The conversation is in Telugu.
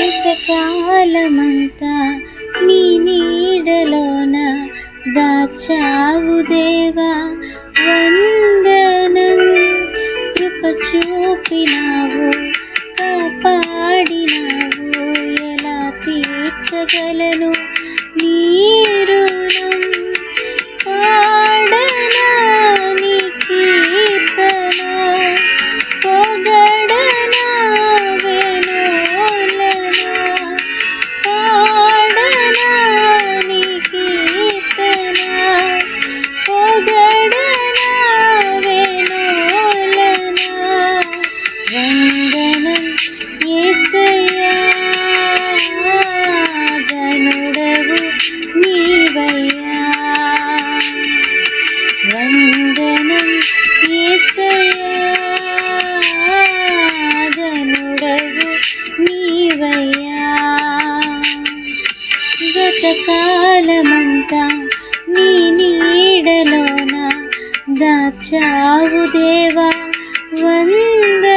గతకాలమంతా నీ నీడలోన దాచావు దేవా వందనం. కృప చూపినావు, కాపాడినావు, ఎలా తీర్చగలను నీ రుణం. పాడనా నీ కీర్తన, పొగడనా వెనులనా. పాడనా నీ కీర్తన, పొగడనా వెనులనా. వందనం యేసయ్యా, గనుడవు నీవయ్యా. వందనం యేసయ్యా, గనుడవు నీవయ్యా. గతకాలమంతా నీ నీడలోన దాచావు దేవా వందనం.